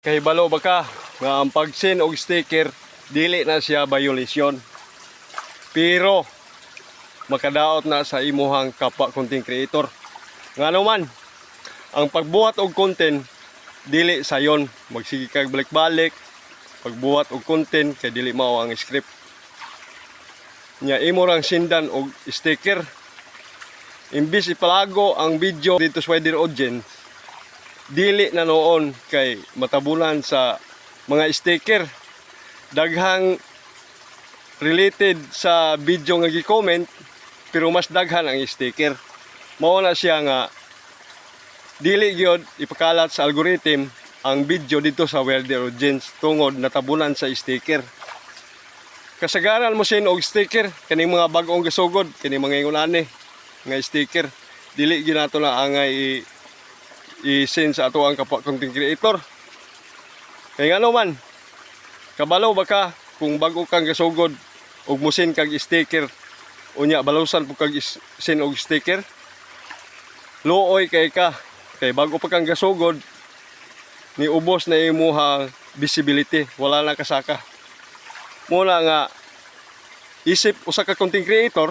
Kahibalo ba ka nga ang pag-send og sticker dili na siya violation. Pero makadaot na sa imuhang kapwa content creator. Ngano man ang pagbuhat og content dili sayon, magsige kag balik-balik pagbuhat og content kay dili mao ang script. Nya imo rang sindan og sticker. Imbis ipalago ang video dito sa wider audience, dili na noon kay matabunan sa mga sticker. Daghang related sa video nga gi-comment pero mas daghan ang sticker. Mao na siya nga dili gyud ipakalat sa algorithm ang video dito sa wider audience tungod natabunan sa sticker. Kasagaran mo sin og sticker kaning mga bag-ong gasugod, kaning mga ingon ani nga sticker, dili gyud nato na angay i-send sa ato ang kapwa content creator. Kay ngano man, kabalo ba ka kung bago kang gasugod ug musin kag sticker, unya balawsan po kag send og sticker? Luoy kay ka, kay bago pa kang gasugod ni ubos na imuha visibility, wala na kasaka. Muna nga isip usa ka content creator,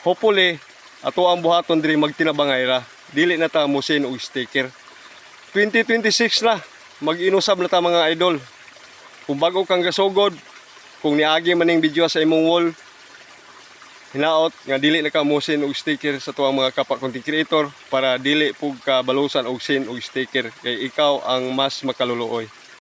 hopefully ato ang buhaton diri magtinabangay ra, dili na ta musin og sticker. 2026 na, mag-inusab na ta mga idol. Kung bago kang gasugod, kung niagi maning video sa imong wall, hinaot nga dili na ka musin og sticker sa tuwang mga kapwa content creator para dili pug ka balusan og send og sticker kay ikaw ang mas makaluluoy.